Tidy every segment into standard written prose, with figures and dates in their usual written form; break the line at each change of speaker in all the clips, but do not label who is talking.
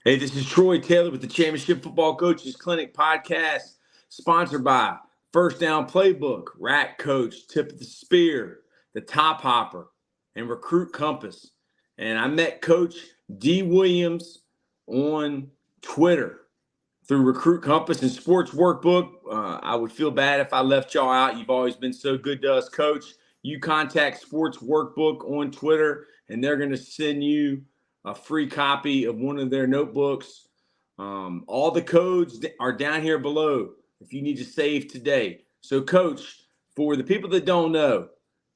Hey, this is Troy Taylor with the Championship Football Coaches Clinic podcast, sponsored by First Down Playbook, Rack Coach, Tip of the Spear, the Top Hopper, and Recruit Compass. And I met Coach D. Williams on Twitter through Recruit Compass and Sports Workbook. I would feel bad if I left y'all out. You've always been so good to us, Coach. You contact Sports Workbook on Twitter, and they're going to send you a free copy of one of their notebooks. All the codes are down here below if you need to save today. So, Coach, for the people that don't know,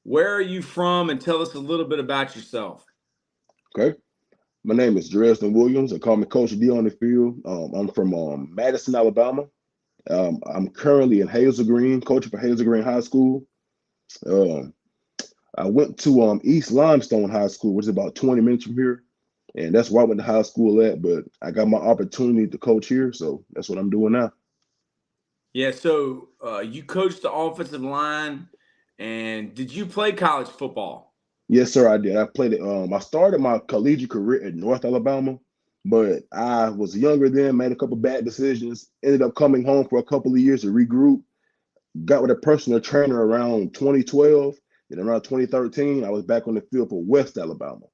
where are you from, and tell us a little bit about yourself.
Okay. My name is Dresden Williams. They call me Coach D on the field. I'm from Madison, Alabama. I'm currently in Hazel Green, coaching for Hazel Green High School. I went to East Limestone High School, which is about 20 minutes from here. And that's where I went to high school at, but I got my opportunity to coach here, so that's what I'm doing now.
Yeah, so you coached the offensive line, and did you play college football?
Yes, sir, I did. I played it. I started my collegiate career at North Alabama, but I was younger then, made a couple bad decisions, ended up coming home for a couple of years to regroup, got with a personal trainer around 2012. Then around 2013, I was back on the field for West Alabama.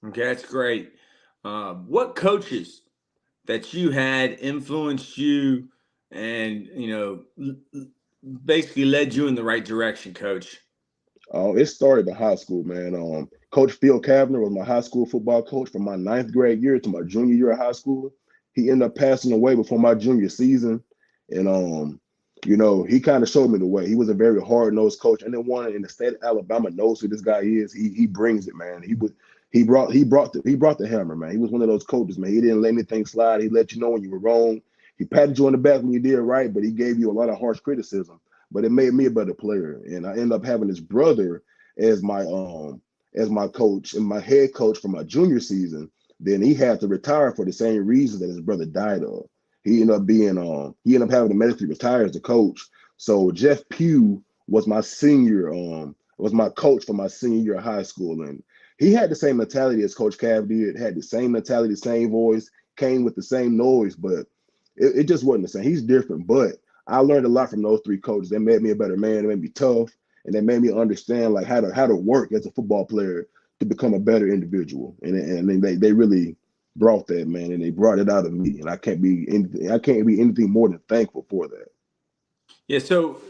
Okay, that's great. What coaches that you had influenced you and, basically led you in the right direction, Coach?
It started in high school, man. Coach Phil Kavner was my high school football coach from my ninth grade year to my junior year of high school. He ended up passing away before my junior season. And he kind of showed me the way. He was a very hard-nosed coach. Anyone in the state of Alabama knows who this guy is. He brings it, man. He brought the hammer, man. He was one of those coaches, man. He didn't let anything slide. He let you know when you were wrong. He patted you on the back when you did right, but he gave you a lot of harsh criticism. But it made me a better player. And I ended up having his brother as my coach and my head coach for my junior season. Then he had to retire for the same reason that his brother died of. He ended up having to medically retire as a coach. So Jeff Pugh was my was my coach for my senior year of high school. And he had the same mentality as Coach Cav did, had the same mentality, same voice, came with the same noise, but it just wasn't the same. He's different, but I learned a lot from those three coaches. They made me a better man. They made me tough, and they made me understand like how to work as a football player to become a better individual. And they really brought that, man, and they brought it out of me. And I can't be anything more than thankful for that.
Yeah. So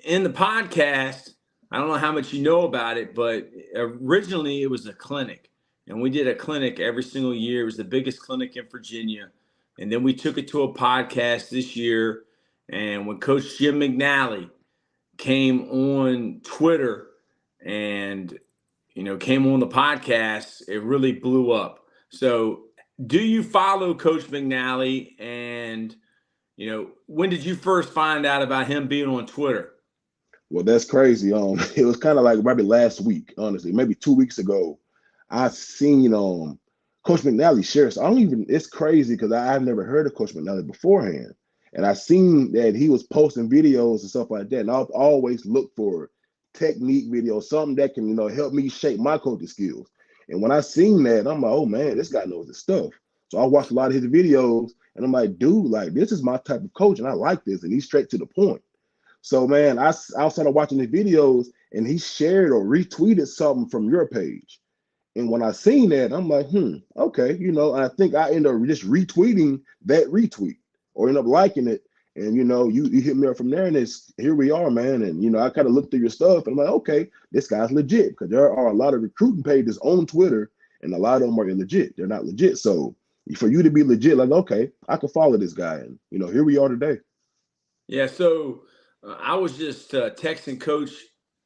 in the podcast, I don't know how much you know about it, but originally it was a clinic, and we did a clinic every single year. It was the biggest clinic in Virginia, and then we took it to a podcast this year. And when Coach Jim McNally came on Twitter and, came on the podcast, it really blew up. So do you follow Coach McNally? And, when did you first find out about him being on Twitter?
Well, that's crazy. It was kind of like maybe last week, honestly, maybe 2 weeks ago. I seen Coach McNally share. So it's crazy because I've never heard of Coach McNally beforehand. And I seen that he was posting videos and stuff like that. And I've always looked for technique videos, something that can, help me shape my coaching skills. And when I seen that, I'm like, oh man, this guy knows his stuff. So I watched a lot of his videos and I'm like, dude, like this is my type of coach and I like this. And he's straight to the point. So man, I started watching his videos and he shared or retweeted something from your page. And when I seen that, I'm like, okay, and I think I end up just retweeting that retweet or end up liking it. And, you hit me up from there and here we are, man. And, I kind of looked through your stuff and I'm like, okay, this guy's legit because there are a lot of recruiting pages on Twitter and a lot of them are illegit. They're not legit. So for you to be legit, like, okay, I can follow this guy. And, here we are today.
Yeah. So I was just texting Coach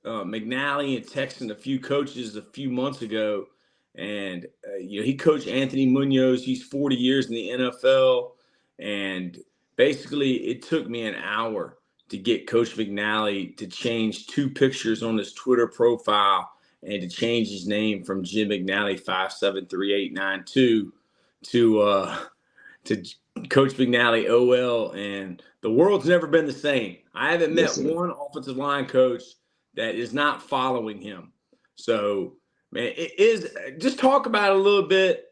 McNally and texting a few coaches a few months ago. And, he coached Anthony Munoz. He's 40 years in the NFL. And basically, it took me an hour to get Coach McNally to change 2 pictures on his Twitter profile and to change his name from Jim McNally 573892 to Coach McNally OL. And the world's never been the same. I haven't met one offensive line coach that is not following him. So, man, it is just talk about it a little bit.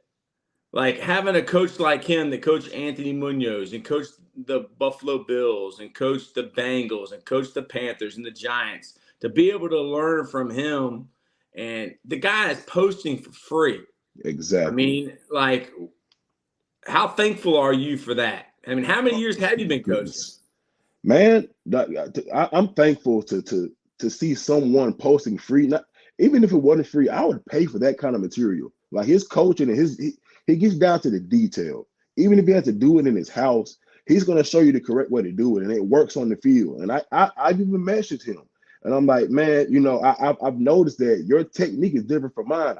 like having a coach like him that coached Anthony Munoz and coached the Buffalo Bills and coached the Bengals and coached the Panthers and the Giants, to be able to learn from him. And the guy is posting for free. I
Exactly.
mean, like, how thankful are you for that? I mean, how many years have you
My
been coaching?
goodness. Man, I'm thankful to see someone posting free. Not even if it wasn't free, I would pay for that kind of material. Like his coaching and he gets down to the detail. Even if he has to do it in his house, he's going to show you the correct way to do it, and it works on the field. And I've even messaged him, and I'm like, man, I've noticed that your technique is different from mine.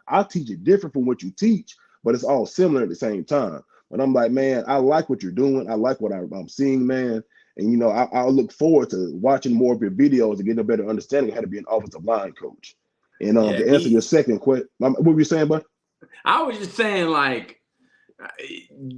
I teach it different from what you teach, but it's all similar at the same time. But I'm like, man, I like what you're doing. I like what I'm seeing, man. And I'll look forward to watching more of your videos and getting a better understanding of how to be an offensive line coach. And
Yeah,
to answer your second question, what were you saying, bud?
I was just saying, like,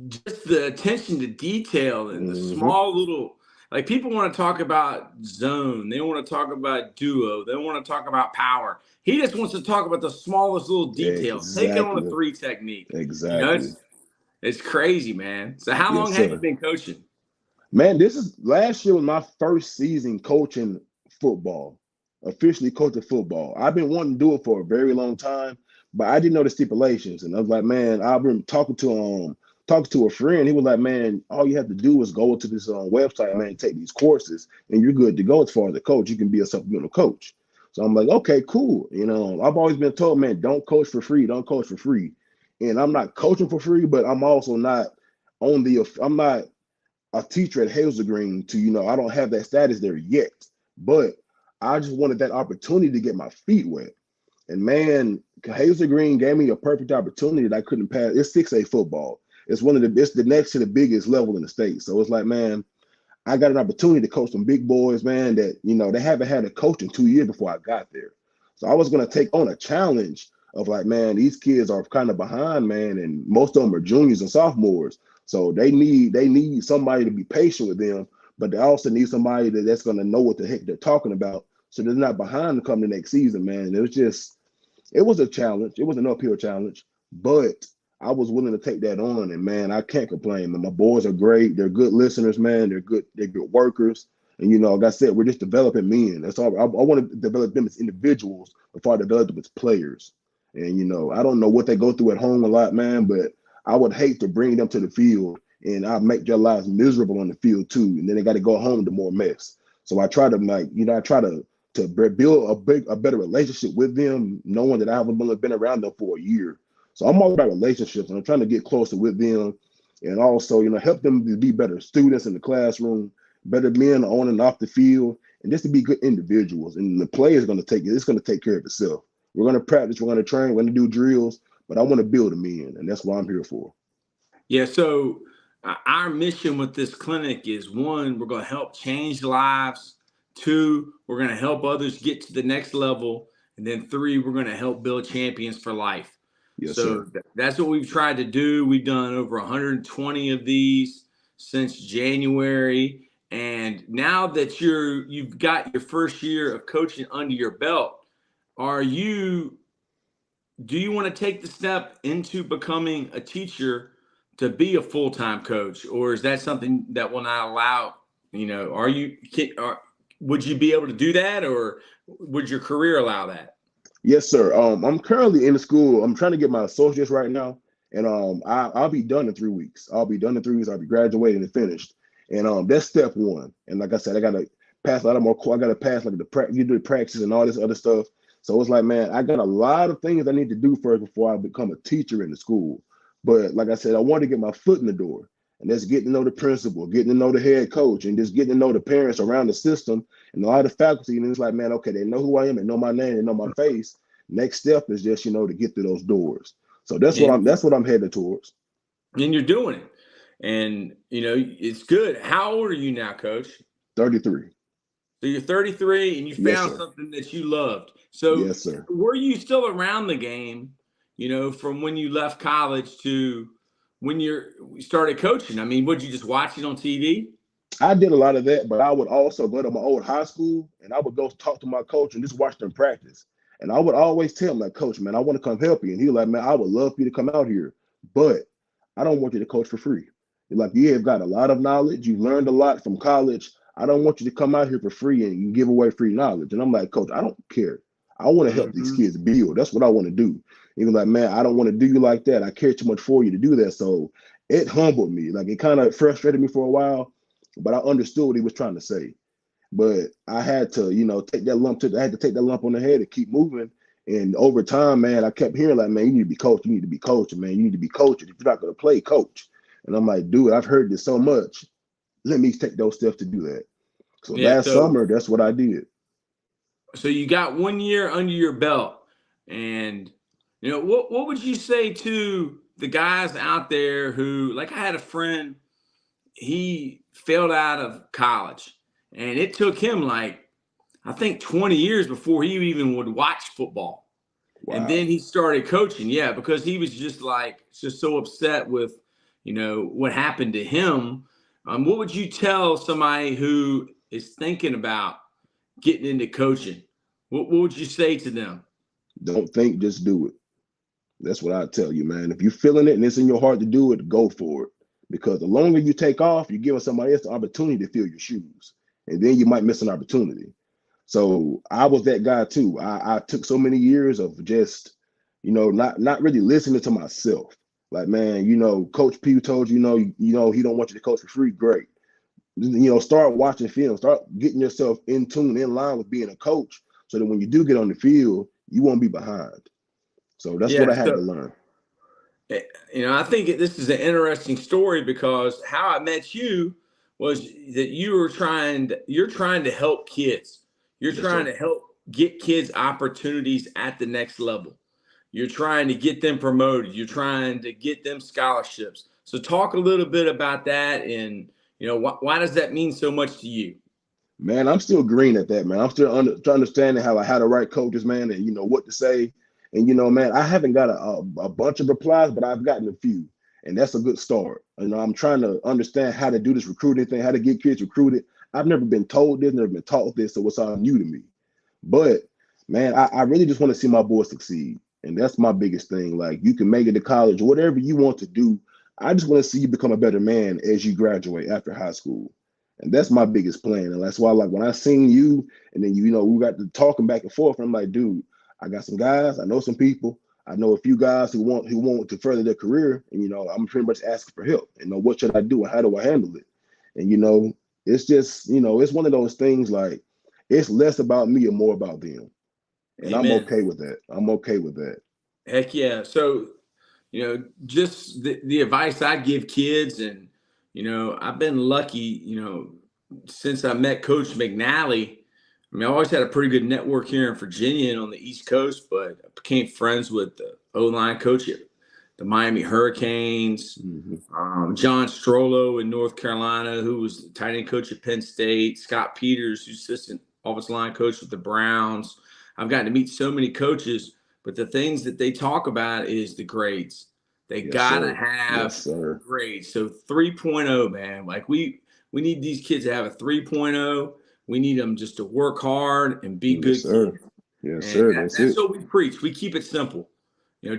just the attention to detail and the
Mm-hmm.
small little, like, people want to talk about zone, they want to talk about duo, they want to talk about power. He just wants to talk about the smallest little details. Take it on a
Exactly.
3 technique.
Exactly.
It's crazy, man. So how
Yes,
long have you
sir.
been coaching?
Man, this is last year was my first season coaching football, officially coaching football. I've been wanting to do it for a very long time, but I didn't know the stipulations. And I was like, man, I've been talking to a friend. He was like, man, all you have to do is go to this website, man, take these courses, and you're good to go as far as a coach. You can be a supplemental coach. So I'm like, okay, cool. I've always been told, man, don't coach for free, don't coach for free. And I'm not coaching for free, but I'm also not I'm not a teacher at Hazel Green I don't have that status there yet, but I just wanted that opportunity to get my feet wet. And man, Hazel Green gave me a perfect opportunity that I couldn't pass. It's 6A football. It's the next to the biggest level in the state. So it's like, man, I got an opportunity to coach some big boys, man, that, they haven't had a coach in 2 years before I got there. So I was going to take on a challenge of like, man, these kids are kind of behind, man, and most of them are juniors and sophomores. So they need somebody to be patient with them, but they also need somebody that's going to know what the heck they're talking about. So they're not behind to come the next season, man. It was a challenge. It was an uphill challenge, but I was willing to take that on. And man, I can't complain. Man, my boys are great. They're good listeners, man. They're good. They're good workers. And like I said, we're just developing men. That's all. I want to develop them as individuals before I develop them as players. And I don't know what they go through at home a lot, man. But I would hate to bring them to the field and I make their lives miserable on the field too. And then they got to go home to more mess. So I try to build a better relationship with them, knowing that I haven't been around them for a year. So I'm all about relationships, and I'm trying to get closer with them, and also help them to be better students in the classroom, better men on and off the field, and just to be good individuals. And the play is going to take it. It's going to take care of itself. We're going to practice. We're going to train. We're going to do drills, but I want to build them in, and that's what I'm here for.
Yeah, so our mission with this clinic is, 1, we're going to help change lives. 2, we're going to help others get to the next level. And then 3, we're going to help build champions for life.
Yes,
So
sir.
that's what we've tried to do. We've done over 120 of these since January. And now that you've got your first year of coaching under your belt, do you want to take the step into becoming a teacher to be a full-time coach, or is that something that will not allow, would you be able to do that, or would your career allow that?
Yes, sir. I'm currently in the school. I'm trying to get my associates right now, and I'll be done in 3 weeks. I'll be done in 3 weeks. I'll be graduated and finished, and that's step one. And like I said, I gotta pass a lot of more. I gotta pass like you do the practice and all this other stuff. So it's like, man, I got a lot of things I need to do first before I become a teacher in the school. But like I said, I want to get my foot in the door, and that's getting to know the principal, getting to know the head coach, and just getting to know the parents around the system and a lot of the faculty. And it's like, man, okay, they know who I am, they know my name, they know my face. Next step is just to get through those doors. So that's what
And,
I'm headed towards.
and you're doing it. And, it's good. How old are you now, Coach?
33.
So you're 33 and you
Yes,
found
sir.
something that you loved. So
Yes, sir.
were you still around the game, from when you left college to when you started coaching? I mean, would you just watch it on TV?
I did a lot of that, but I would also go to my old high school and I would go talk to my coach and just watch them practice. And I would always tell him, like, Coach, man, I want to come help you. And he was like, man, I would love for you to come out here. but I don't want you to coach for free. Like, you have got a lot of knowledge. You learned a lot from college. I don't want you to come out here for free and you give away free knowledge. And I'm like, Coach, I don't care. I want to help these
Mm-hmm.
kids build. That's what I want to do. He was like, man, I don't want to do you like that. I care too much for you to do that. So it humbled me. Like, it kind of frustrated me for a while, but I understood what he was trying to say. But I had to, take that lump I had to take that lump on the head and keep moving. And over time, man, I kept hearing like, man, you need to be coached. You need to be coaching, man. You need to be coaching. If you're not going to play, coach. And I'm like, dude, I've heard this so much. Let me take those steps to do that. So
Yeah.
last summer, that's what I did.
So you got 1 year under your belt, and what would you say to the guys out there who, like, I had a friend, he failed out of college, and it took him like, I think 20 years before he even would watch football.
Wow.
And then he started coaching. Yeah, because he was just so upset with, what happened to him. What would you tell somebody who is thinking about getting into coaching? What would you say to them?
Don't think, just do it. That's what I tell you, man. If you're feeling it and it's in your heart to do it, go for it. Because the longer you take off, you're giving somebody else the opportunity to fill your shoes. And then you might miss an opportunity. So I was that guy too. I took so many years of just, not really listening to myself. Like, man, Coach P told you, he don't want you to coach for free. Great. Start watching film, start getting yourself in tune, in line with being a coach, so that when you do get on the field, you won't be behind. So that's what I had to learn.
I think this is an interesting story, because how I met you was that you're trying to help kids. You're trying to help get kids opportunities at the next level. You're trying to get them promoted. You're trying to get them scholarships. So talk a little bit about that, and why does that mean so much to you?
Man, I'm still green at that, man. I'm still understanding how to write coaches, man, and what to say. And man, I haven't got a bunch of replies, but I've gotten a few, and that's a good start. I'm trying to understand how to do this recruiting thing, how to get kids recruited. I've never been told this, never been taught this, so it's all new to me. But man, I really just want to see my boys succeed, and that's my biggest thing. Like, you can make it to college, whatever you want to do. I just want to see you become a better man as you graduate after high school. And that's my biggest plan. And that's why, like, when I seen you, and then we got to talking back and forth, and I'm like, dude, I got some guys, I know some people, I know a few guys who want to further their career, and I'm pretty much asking for help. What should I do and how do I handle it? And it's just, it's one of those things, like, it's less about me and more about them. And
Amen.
I'm okay with that. I'm okay with that.
Heck yeah. So, just the advice I give kids, and, I've been lucky, since I met Coach McNally. I mean, I always had a pretty good network here in Virginia and on the East Coast, but I became friends with the O-line coach at the Miami Hurricanes, John Strollo in North Carolina, who was the tight end coach at Penn State, Scott Peters, who's assistant offensive line coach with the Browns. I've gotten to meet so many coaches, but the things that they talk about is the grades. They gotta have grades. So 3.0, man. Like, we need these kids to have a 3.0. We need them just to work hard and be good kids.
Yes, sir.
That's what we preach. We keep it simple.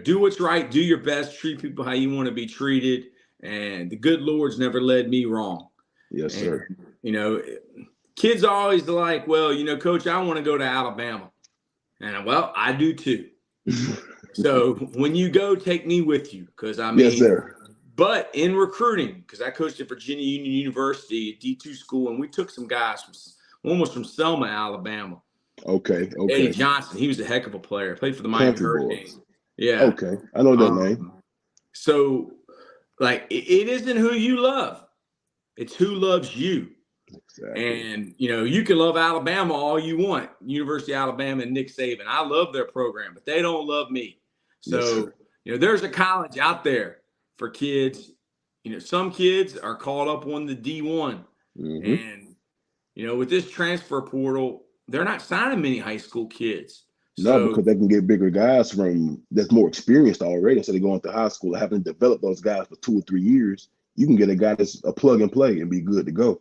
Do what's right, do your best, treat people how you want to be treated. And the good Lord's never led me wrong.
Yes, sir.
Kids are always like, well, Coach, I want to go to Alabama. And, well, I do too. So when you go, take me with you, because
yes, sir.
But in recruiting, because I coached at Virginia Union University, a D2 school, and we took some guys one was from Selma, Alabama.
Okay.
Eddie Johnson, he was a heck of a player. Played for the Miami Hurricanes. Yeah.
Okay, I know that name.
So, like, it isn't who you love; it's who loves you. Exactly. And you can love Alabama all you want, University of Alabama and Nick Saban. I love their program, but they don't love me. So, there's a college out there for kids. Some kids are called up on the D1, and with this transfer portal, they're not signing many high school kids.
No, because they can get bigger guys that's more experienced already. So they're going to high school, having to develop those guys for 2 or 3 years. You can get a guy that's a plug and play and be good to go.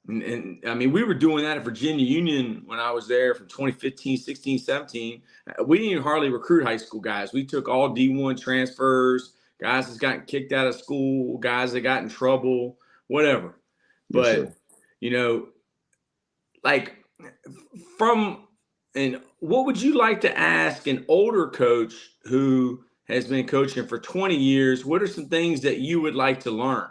And I mean, we were doing that at Virginia Union when I was there from 2015, 16, 17. We didn't even hardly recruit high school guys. We took all D1 transfers, guys that's gotten kicked out of school, guys that got in trouble, whatever.
Yes,
But,
sir.
you know, like and what would you like to ask an older coach who has been coaching for 20 years? What are some things that you would like to learn?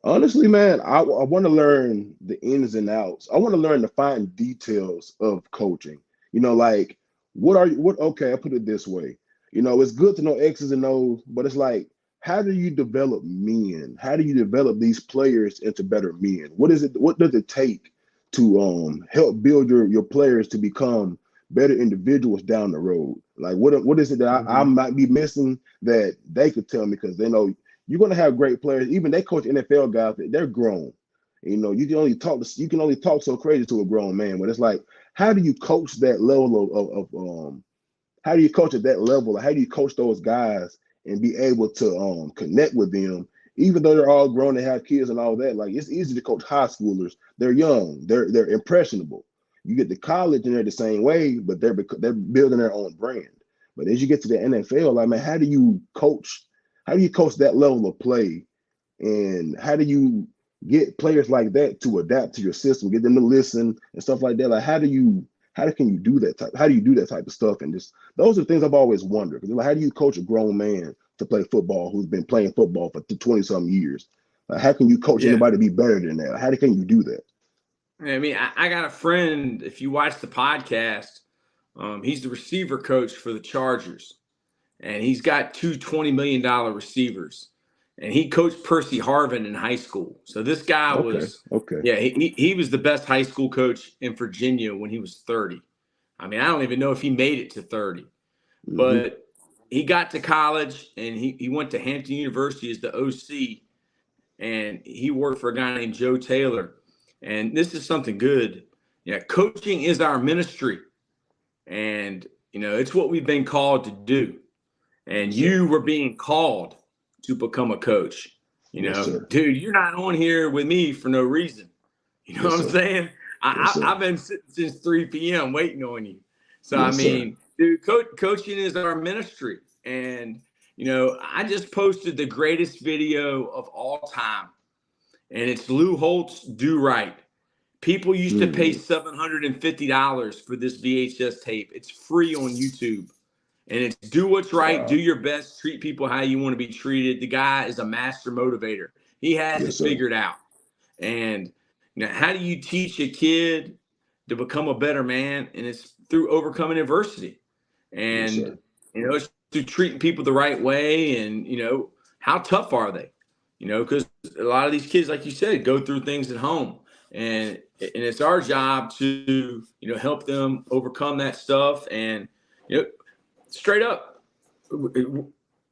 Honestly, man, I want to learn the ins and outs. I want to learn the fine details of coaching. Like okay, I'll put it this way. It's good to know X's and O's, but it's like, how do you develop men? How do you develop these players into better men? What does it take to help build your players to become better individuals down the road? Like what is it that I might be missing that they could tell me, because they know you're going to have great players. Even they coach NFL guys, they're grown. You can only talk so crazy to a grown man. But it's like, how do you coach that level of how do you coach at that level? How do you coach those guys and be able to connect with them, even though they're all grown and have kids and all that? Like, it's easy to coach high schoolers. They're young. They're impressionable. You get to college and they're the same way, but they're building their own brand. But as you get to the NFL, like, man, how do you coach that level of play, and how do you get players like that to adapt to your system, get them to listen and stuff like that? Like, how can you do that type of stuff? And just, those are things I've always wondered. Like, how do you coach a grown man to play football who's been playing football for 20 some years? Like, how can you coach anybody to be better than that? How can you do that?
I mean, I got a friend, if you watch the podcast, he's the receiver coach for the Chargers, and he's got two $20 million receivers, and he coached Percy Harvin in high school. So this guy he was the best high school coach in Virginia when he was 30. I mean, I don't even know if he made it to 30, but he got to college, and he went to Hampton University as the OC, and he worked for a guy named Joe Taylor. And this is something good. Yeah, coaching is our ministry, and it's what we've been called to do. And you were being called to become a coach. Dude, you're not on here with me for no reason. You know what I'm saying? I've been sitting since 3 p.m. waiting on you. So, I mean, dude, coaching is our ministry. And, I just posted the greatest video of all time. And it's Lou Holtz Do Right. People used to pay $750 for this VHS tape. It's free on YouTube. And it's do what's right, do your best, treat people how you want to be treated. The guy is a master motivator. He has it figured out. And how do you teach a kid to become a better man? And it's through overcoming adversity. And, it's through treating people the right way. And, how tough are they? Because a lot of these kids, like you said, go through things at home. And it's our job to, help them overcome that stuff. And, straight up,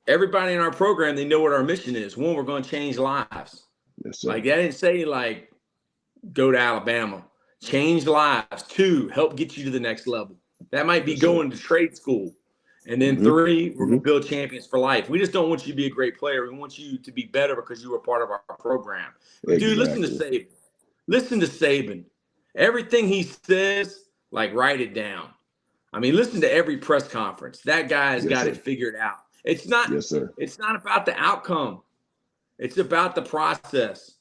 everybody in our program, they know what our mission is. One, we're going to change lives.
Yes, sir.
Like, that didn't say, like, go to Alabama. Change lives. 2, help get you to the next level. That might be going to trade school. And then 3, we're going to build champions for life. We just don't want you to be a great player. We want you to be better because you were part of our program. Exactly. Dude, listen to Saban. Listen to Saban. Everything he says, like, write it down. I mean, listen to every press conference. That guy's got it figured out. It's not about the outcome. It's about the process.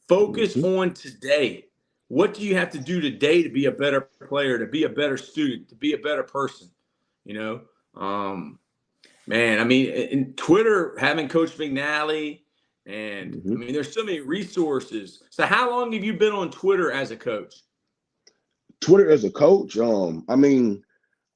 Focus on today. What do you have to do today to be a better player, to be a better student, to be a better person? Man, I mean, in Twitter, having Coach McNally, and I mean, there's so many resources. So how long have you been on Twitter as a coach?
Twitter as a coach? I mean,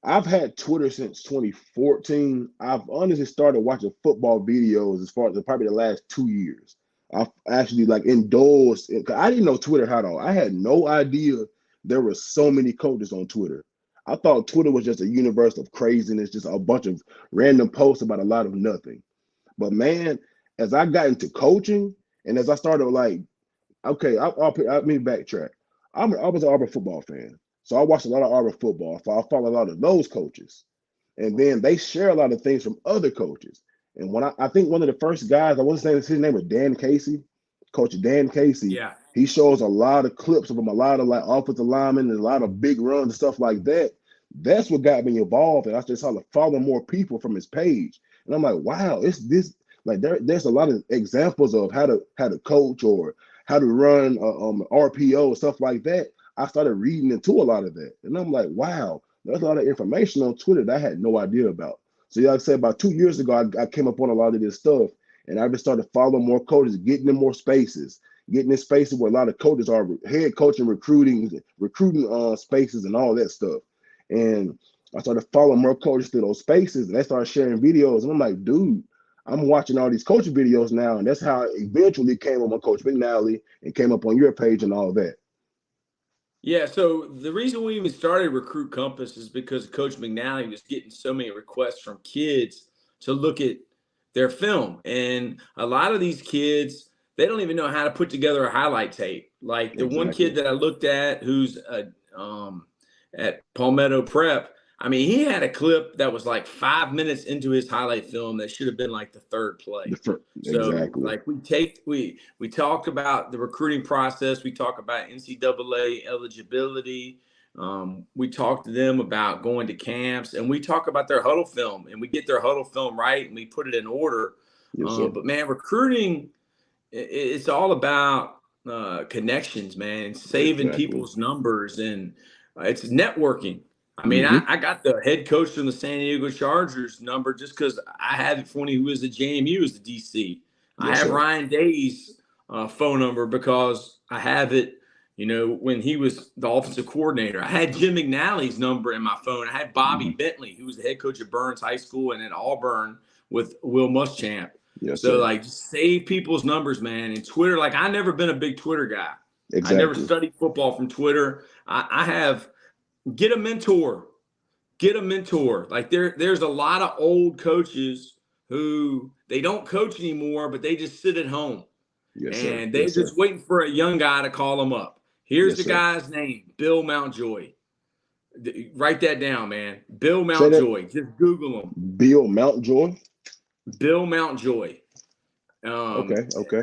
I've had Twitter since 2014. I've honestly started watching football videos as far as probably the last 2 years. I've actually indulged in, 'cause I didn't know Twitter had all. I had no idea there were so many coaches on Twitter. I thought Twitter was just a universe of craziness, just a bunch of random posts about a lot of nothing. But man, as I got into coaching and as I started okay, let me backtrack. I was an Auburn football fan. So I watched a lot of Auburn football. So I follow a lot of those coaches. And then they share a lot of things from other coaches. And when I think one of the first guys, I want to say his name was Dan Casey, Coach Dan Casey.
Yeah.
He shows a lot of clips of him, a lot of offensive linemen and a lot of big runs and stuff like that. That's what got me involved. And I just started following more people from his page. And I'm like, wow, it's this. Like there's a lot of examples of how to coach or how to run RPO stuff like that. I started reading into a lot of that, and I'm like, wow, there's a lot of information on Twitter that I had no idea about. So, like I said, about 2 years ago, I came up on a lot of this stuff, and I just started following more coaches, getting in more spaces, getting in spaces where a lot of coaches are head coaching, recruiting spaces, and all that stuff. And I started following more coaches through those spaces, and they started sharing videos. And I'm like, dude, I'm watching all these coaching videos now, and that's how it eventually came on Coach McNally and came up on your page and all that.
Yeah, so the reason we even started Recruit Compass is because Coach McNally was getting so many requests from kids to look at their film. And a lot of these kids, they don't even know how to put together a highlight tape. Like the one
Exactly.
kid that I looked at who's at Palmetto Prep, I mean, he had a clip that was like 5 minutes into his highlight film that should have been like the third play. So
Exactly.
like we talk about the recruiting process. We talk about NCAA eligibility. We talk to them about going to camps, and we talk about their huddle film, and we get their huddle film right, and we put it in order.
Yes, sir.
But man, recruiting, it's all about connections, man, and saving
Exactly.
people's numbers, and it's networking. I mean,
Mm-hmm.
I got the head coach from the San Diego Chargers number just because I had it when he was at JMU as the DC. I
Yes,
have
sir.
Ryan Day's phone number because I have it, when he was the offensive coordinator. I had Jim McNally's number in my phone. I had Bobby
Mm-hmm.
Bentley, who was the head coach at Burns High School and at Auburn with Will Muschamp.
Yes,
So,
sir.
like, save people's numbers, man. And Twitter, like, I never been a big Twitter guy. I never
Exactly.
studied football from Twitter. I have get a mentor. Get a mentor. Like there's a lot of old coaches who they don't coach anymore, but they just sit at home
Yes, sir.
and they're
Yes, sir.
just waiting for a young guy to call them up. Here's
Yes,
the
sir.
guy's name, Bill Mountjoy. Write that down, man. Bill
Say that.
Mountjoy. Just Google him.
Bill Mountjoy.
Bill Mountjoy.
Okay. Okay.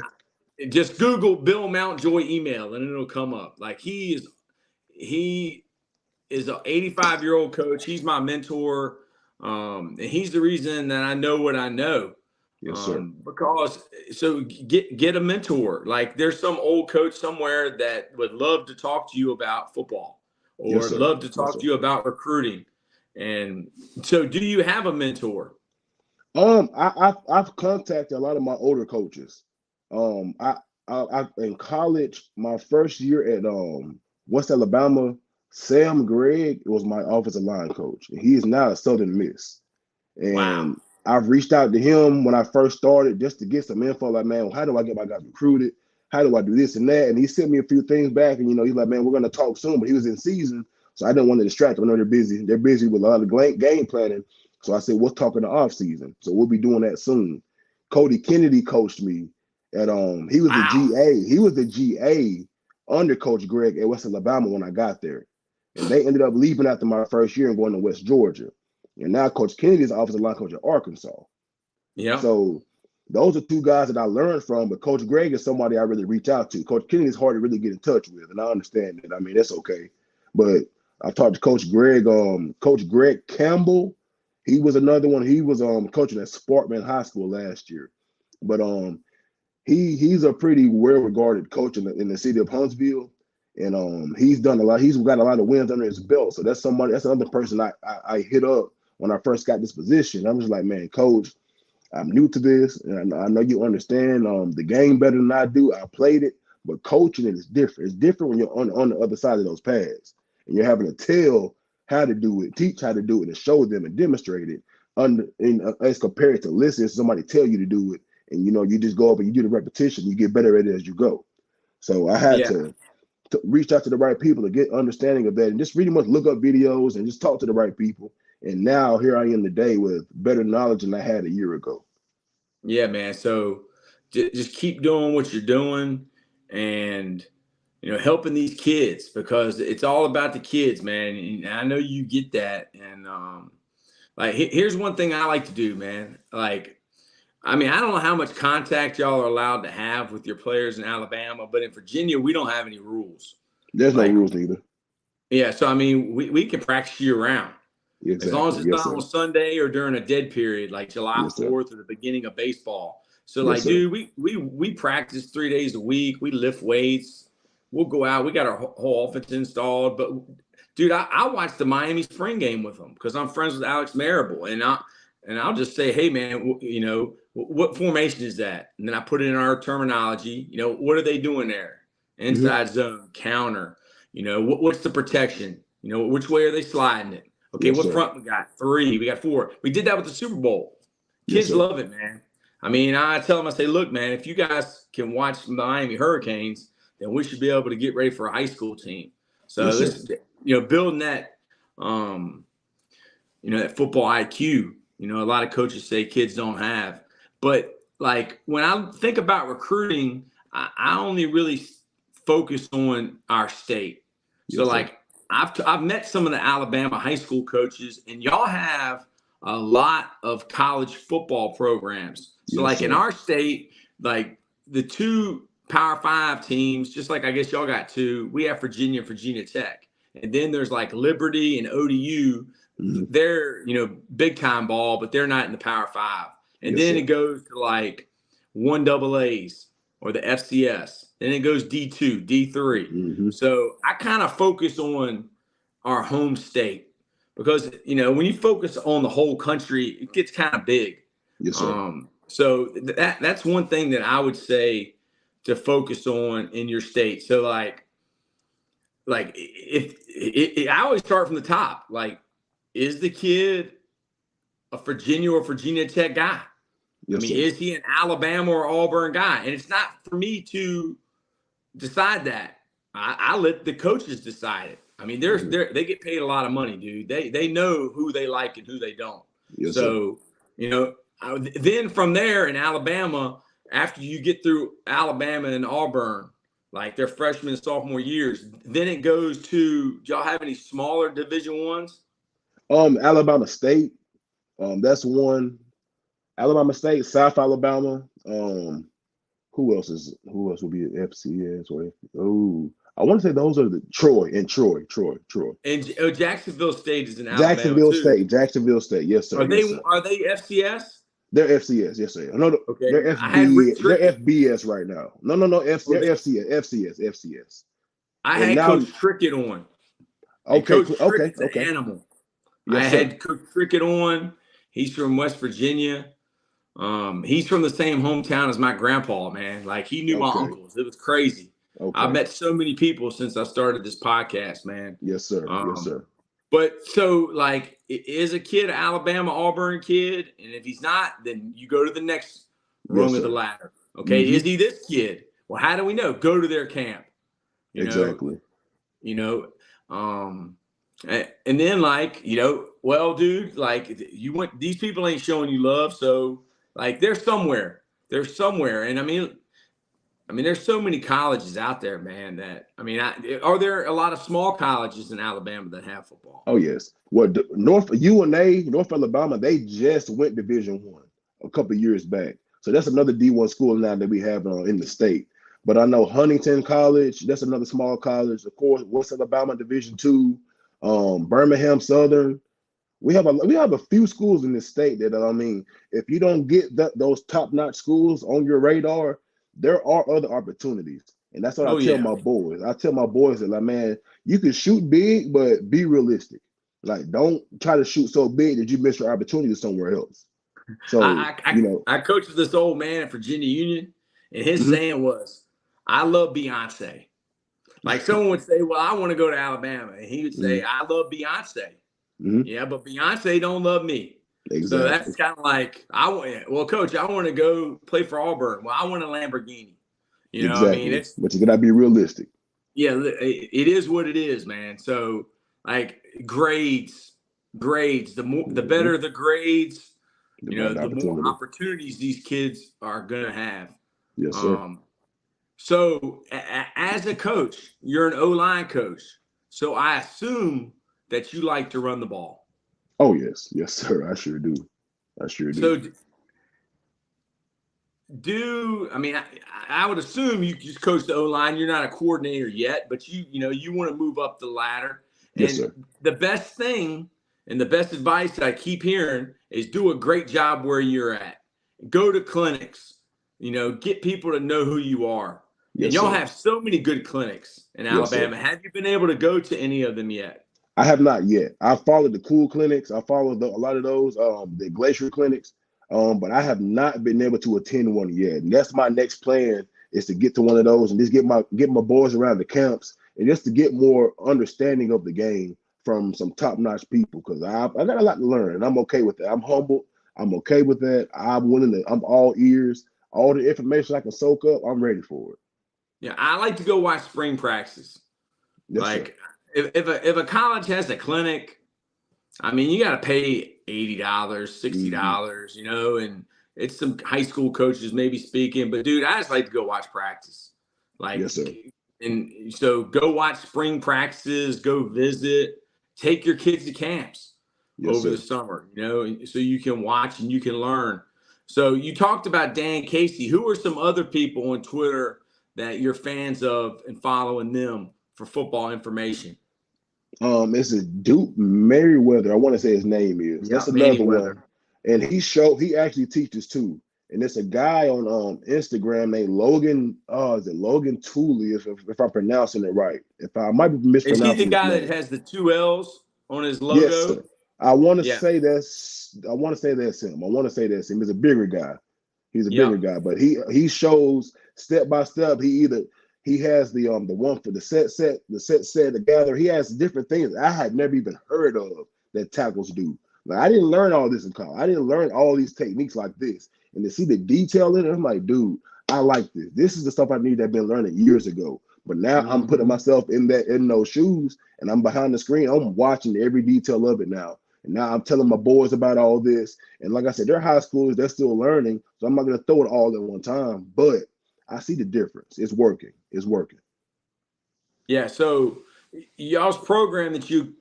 Just Google Bill Mountjoy email and it'll come up. Like he is an 85-year-old coach. He's my mentor. And he's the reason that I know what I know.
Yes, sir.
Because so get a mentor. Like there's some old coach somewhere that would love to talk to you about football
Yes,
or
sir.
love to
Yes,
talk
sir.
to you about recruiting. And so do you have a mentor?
I've contacted a lot of my older coaches. Um, I, I in college, my first year at West Alabama, Sam Gregg was my offensive line coach. He is now at Southern Miss,
Wow.
and I've reached out to him when I first started just to get some info. Like, man, how do I get my guys recruited? How do I do this and that? And he sent me a few things back, and he's like, man, we're gonna talk soon. But he was in season, so I didn't want to distract him. I know they're busy. They're busy with a lot of game planning. So I said, we'll talk in the off season. So we'll be doing that soon. Cody Kennedy coached me at he was the
Wow.
GA. He was the GA under Coach Gregg at West Alabama when I got there. And they ended up leaving after my first year and going to West Georgia. And now Coach Kennedy is offensive line coach at Arkansas.
Yeah.
So those are two guys that I learned from, but Coach Gregg is somebody I really reach out to. Coach Kennedy is hard to really get in touch with, and I understand that. I mean, that's okay. But I've talked to Coach Gregg, Coach Greg Campbell. He was another one. He was coaching at Sparkman High School last year. But he's a pretty well-regarded coach in the city of Huntsville. And he's done a lot. He's got a lot of wins under his belt. So that's another person I hit up when I first got this position. I'm just like, man, coach, I'm new to this, and I know you understand the game better than I do. I played it, but coaching it is different. It's different when you're on the other side of those pads, and you're having to tell how to do it, teach how to do it, and show them and demonstrate it. As compared to listening to somebody tell you to do it, and you just go up and you do the repetition, you get better at it as you go. So I had
Yeah.
to reach out to the right people to get understanding of that, and just pretty much look up videos and just talk to the right people. And now here I am today with better knowledge than I had a year ago.
Yeah, man. So just keep doing what you're doing and, helping these kids because it's all about the kids, man. And I know you get that. And like, here's one thing I like to do, man. Like, I mean, I don't know how much contact y'all are allowed to have with your players in Alabama, but in Virginia, we don't have any rules.
There's no
Like,
rules either.
yeah. So, I mean, we can practice year round. As long as
Exactly.
it's
Yes,
not
sir.
on Sunday or during a dead period like July
Yes, sir.
4th or the beginning of baseball. So
Yes,
like,
sir.
dude, we practice 3 days a week. We lift weights. We'll go out. We got our whole offense installed. But dude, I watched the Miami spring game with them because I'm friends with Alex Marable, and I'll just say, hey man, you know, what formation is that? And then I put it in our terminology. You know, what are they doing there?
Mm-hmm.
Inside zone, counter. You know, what's the protection? You know, which way are they sliding it? Okay,
Yes,
what
sir.
front we got? 3, we got 4. We did that with the Super Bowl.
Yes,
Kids
sir.
love it, man. I mean, I tell them, I say, look, man, if you guys can watch Miami Hurricanes, then we should be able to get ready for a high school team. So
Yes, sir.
this, you know, building that, you know, that football IQ, you know, a lot of coaches say kids don't have. But like when I think about recruiting, I only really focus on our state. So
Yes, sir.
like I've met some of the Alabama high school coaches, and y'all have a lot of college football programs. So
Yes,
like in
sir.
our state, like the 2 Power 5 teams, just like I guess y'all got 2, we have Virginia, Virginia Tech. And then there's like Liberty and ODU.
Mm-hmm.
They're, you know, big time ball, but they're not in the Power 5. And
Yes,
then
sir.
it goes to like 1AAs or the FCS. Then it goes D2, D3.
Mm-hmm.
So I kind of focus on our home state because, you know, when you focus on the whole country, it gets kind of big.
Yes, sir.
So that's one thing that I would say to focus on in your state. So like if I always start from the top, like, is the kid a Virginia or Virginia Tech guy? I
Yes,
mean,
sir.
is he an Alabama or Auburn guy? And it's not for me to decide that. I let the coaches decide it. I mean, they get paid a lot of money, dude. They know who they like and who they don't.
Yes, sir.
So, you know, then from there in Alabama, after you get through Alabama and Auburn, like their freshman and sophomore years, then it goes to, do y'all have any smaller Division Ones?
Alabama State. That's one. Alabama State, South Alabama. Who else would be at FCS or I want to say those are the Troy.
And Jacksonville State is in Alabama
Jacksonville
too.
State. Jacksonville State. Yes, sir.
Are they
Yes, sir.
are they FCS?
They're FCS. Yes, sir. No,
Okay,
they're
I had Rick
FB. They're
Trickett.
FBS right now. No. They're FCS.
I
And
had
now,
Coach Trickett on. And
okay,
Coach
okay,
Trickett's an
okay.
animal. I
Yes, sir.
had Coach Trickett on. He's from West Virginia. He's from the same hometown as my grandpa, man. Like he knew my
Okay,
uncles. It was crazy. I've
okay.
met so many people since I started this podcast, man.
Yes, sir. Yes,
Um,
sir.
but so like is a kid an Alabama Auburn kid, and if he's not, then you go to the next
Yes,
rung of the
sir.
ladder. Okay,
Mm-hmm.
is he this kid? Well, how do we know? Go to their camp. You know,
Exactly.
you know, and then like, you know, well, dude, like you went, these people ain't showing you love, so like they're somewhere, and I mean, there's so many colleges out there, man. That I mean, are there a lot of small colleges in Alabama that have football?
Oh yes. Well, North UNA, North Alabama, they just went Division 1 a couple of years back. So that's another D1 school now that we have in the state. But I know Huntington College, that's another small college. Of course, West Alabama Division 2, Birmingham Southern. We have a few schools in this state that I mean, if you don't get those top-notch schools on your radar, there are other opportunities. And that's what I
Oh
tell
yeah,
my boys. I tell my boys that like, man, you can shoot big, but be realistic. Like, don't try to shoot so big that you miss your opportunity somewhere else. So,
I coached this old man at Virginia Union, and his
mhm.
saying was, "I love Beyonce." Like someone would say, "Well, I want to go to Alabama," and he would say, "I love Beyonce."
Mhm.
Yeah, but Beyonce don't love me. So
Exactly.
that's kind of like well, coach, I want to go play for Auburn. Well, I want a Lamborghini. You know, I mean,
Exactly. But you gotta be realistic.
yeah, it is what it is, man. So like grades, the
Mhm.
better the grades,
The
you know,
better
the more
opportunity.
opportunities these kids are gonna have.
Yes, sir.
So as a coach, you're an O-line coach. So I assume that you like to run the ball.
Oh yes, yes, sir. I sure do. I sure do.
So I mean, I would assume you just coach the O-line. You're not a coordinator yet, but you want to move up the ladder.
Yes,
And
sir.
the best thing and the best advice that I keep hearing is do a great job where you're at. Go to clinics. get people to know who you are. And
Yes,
y'all
sir.
have so many good clinics in
Yes, sir.
Alabama. Have you been able to go to any of them yet?
I have not yet. I followed the cool clinics. I followed a lot of those, the glacier clinics, but I have not been able to attend one yet. And that's my next plan is to get to one of those and just get my boys around the camps and just to get more understanding of the game from some top notch people because I got a lot to learn and I'm okay with that. I'm humble. I'm okay with that. I'm all ears. All the information I can soak up, I'm ready for it.
Yeah, I like to go watch spring practice.
Yes, sir.
Like if a college has a clinic, I mean, you got to pay $80,
Hmm.
$60, and it's some high school coaches maybe speaking. But dude, I just like to go watch practice. Like,
Yes, sir.
and so go watch spring practices, go visit, take your kids to camps
Yes,
over the
sir.
summer, so you can watch and you can learn. So you talked about Dan Casey. Who are some other people on Twitter that you're fans of and following them for football information?
It's a Duke Merriweather. I want to say his name is.
Yeah,
That's another
Manyweather.
one. And he actually teaches too. And it's a guy on Instagram named Logan. Is it Logan Tooley? If I'm pronouncing it right. If I might be
Is he the
mispronouncing his
guy that
name.
has the two L's on his
Yes,
logo?
sir. I want to
Yeah.
say that's. I want to say that's him. I want to say that's him. He's a bigger guy. He's a bigger
Yep.
guy, but he shows step by step. He has the one for the set the gather. He has different things I had never even heard of that tackles do. Like I didn't learn all this in college. I didn't learn all these techniques like this. And to see the detail in it, I'm like, dude, I like this. This is the stuff I need to have been learning years ago. But now I'm putting
Mm-hmm.
myself in those shoes and I'm behind the screen. I'm watching every detail of it now. And now I'm telling my boys about all this. And like I said, they're high schoolers, they're still learning. So I'm not going to throw it all at one time. But I see the difference. It's working. It's working.
Yeah. So y'all's program that you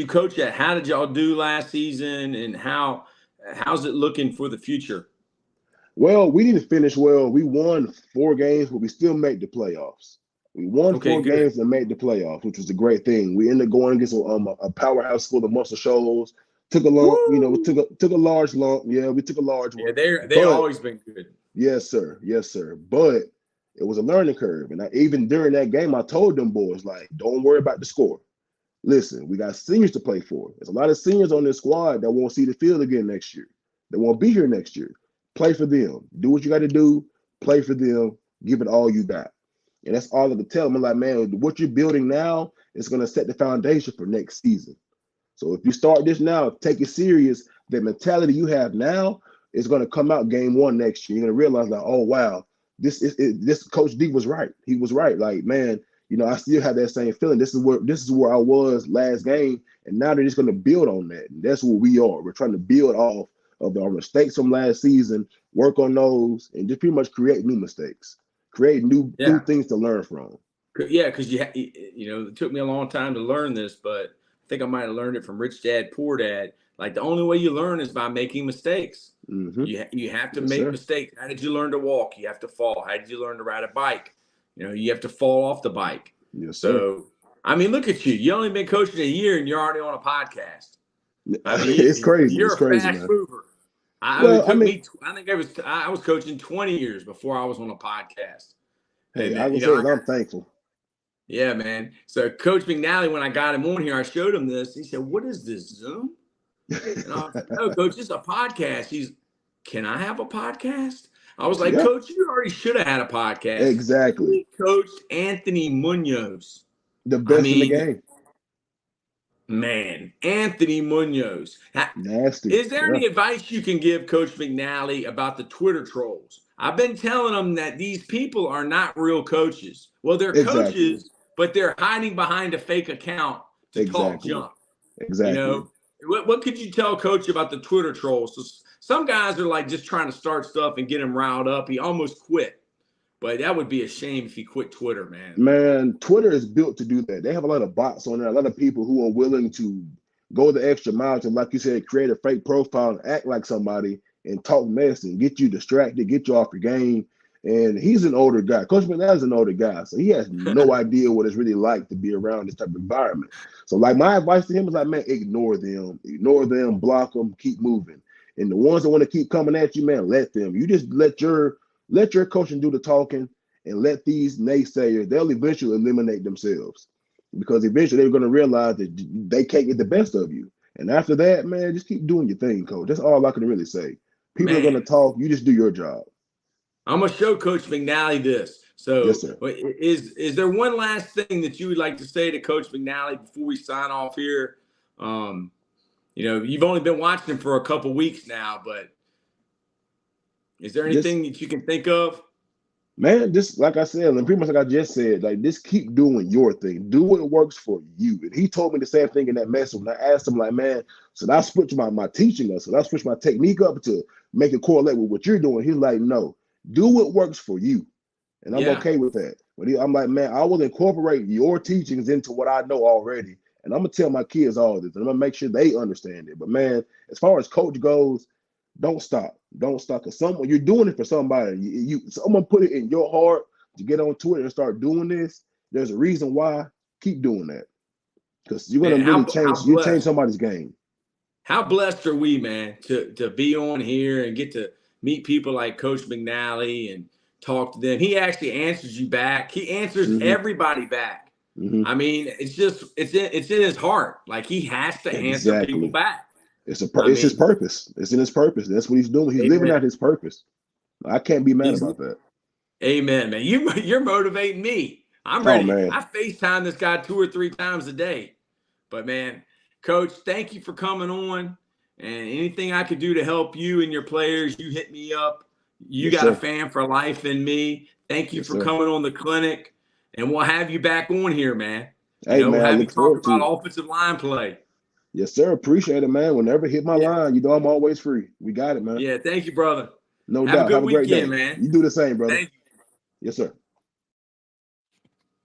coach at, how did y'all do last season, and how's it looking for the future?
Well, we didn't finish well. We won 4 games, but we still made the playoffs. We won
Okay,
4 games
good.
and made the playoffs, which was a great thing. We ended up going against a powerhouse school, the Muscle Shoals. Took a lump, we
Woo!
took a large lump. Yeah, we took a large
Yeah,
one.
they
But
always been good.
yes, sir. Yes, sir. But it was a learning curve. And even during that game, I told them boys, like, don't worry about the score. Listen, we got seniors to play for. There's a lot of seniors on this squad that won't see the field again next year. They won't be here next year. Play for them. Do what you got to do. Play for them. Give it all you got. And that's all I could tell them. I'm like, man, what you're building now is going to set the foundation for next season. So if you start this now, take it serious, the mentality you have now is going to come out game one next year. You're going to realize like, oh wow, this Coach D was right. He was right. Like, man, I still have that same feeling. This is where I was last game, and now they're just going to build on that. And that's what we are. We're trying to build off of our mistakes from last season, work on those, and just pretty much create new mistakes, create new
Yeah.
things to learn from.
Yeah, because it took me a long time to learn this, but I think I might have learned it from Rich Dad Poor Dad. Like the only way you learn is by making mistakes.
Mm-hmm.
You have to
Yes,
make
sir.
mistakes. How did you learn to walk? You have to fall. How did you learn to ride a bike? You have to fall off the bike.
Yes, sir.
So, I mean, look at you. You only been coaching a year and you're already on a podcast. I
It's
mean,
crazy. It's
you're a
crazy,
fast
man.
mover. It
Well, I
took
mean,
me. I think I was coaching 20 years before I was on a podcast,
hey,
and
I would say
I got.
I'm thankful.
Yeah, man. So Coach McNally, when I got him on here, I showed him this. He said, "What is this, Zoom?" And I was like, "No, Coach, it's a podcast." Can I have a podcast? I was like,
Yeah,
"Coach, you already should have had a podcast."
exactly.
He coached Anthony Munoz.
The
I
best in the
mean,
game.
man, Anthony Munoz.
Nasty.
Is there
Yeah,
any advice you can give Coach McNally about the Twitter trolls? I've been telling them that these people are not real coaches. Well, they're
exactly.
coaches, but they're hiding behind a fake account to talk
Exactly.
junk. You
Exactly.
know, what could you tell Coach about the Twitter trolls? So some guys are like just trying to start stuff and get him riled up. He almost quit, but that would be a shame if he quit Twitter, man.
Man, Twitter is built to do that. They have a lot of bots on there, a lot of people who are willing to go the extra mile to, like you said, create a fake profile and act like somebody and talk mess and get you distracted, get you off your game. And he's an older guy. Coach McNair's an older guy, so he has no idea what it's really like to be around this type of environment. So, like, my advice to him is like, man, ignore them, block them, keep moving. And the ones that want to keep coming at you, man, let them. You just let your coaching do the talking, and let these naysayers, they'll eventually eliminate themselves, because eventually they're going to realize that they can't get the best of you. And after that, man, just keep doing your thing, coach. That's all I can really say. People are going to talk. You just do your job.
I'm going to show Coach McNally this. So
yes, sir.
Is there one last thing that you would like to say to Coach McNally before we sign off here? You know, you've only been watching him for a couple weeks now, but is there anything that you can think of?
Man, just like I said, and pretty much like I just said, like, just keep doing your thing. Do what works for you. And he told me the same thing in that message when I asked him, like, man, should I switch my teaching up? Should I switch my technique up to make it correlate with what you're doing? He's like, no, do what works for you. And I'm okay with that. But I'm like, man, I will incorporate your teachings into what I know already. And I'm going to tell my kids all this. And I'm going to make sure they understand it. But, man, as far as coach goes, don't stop. Don't stop. Because you're doing it for somebody. Someone put it in your heart to get on Twitter and start doing this. There's a reason why. Keep doing that. Because you're going to really change somebody's game.
How blessed are we, man, to be on here and get to meet people like Coach McNally and talk to them. He actually answers you back. He answers everybody back. I mean, it's in his heart. Like, he has to answer people back.
It's his purpose. It's in his purpose. That's what he's doing. He's living out his purpose. I can't be mad about that.
Amen, man. You're motivating me. I'm ready. I FaceTime this guy 2 or 3 times a day. But, man, Coach, thank you for coming on. And anything I could do to help you and your players, you hit me up. You got a fan for life in me. Thank you for coming on the clinic. And we'll have you back on here, man.
Hey, man,
we'll have
you talk
about offensive line play.
Yes, sir. Appreciate it, man. Whenever hit my line, you know I'm always free. We got it, man.
Yeah, thank you, brother.
No doubt.
Have a good
great
weekend,
day,
man.
You do the same, brother.
Thank you.
Yes, sir.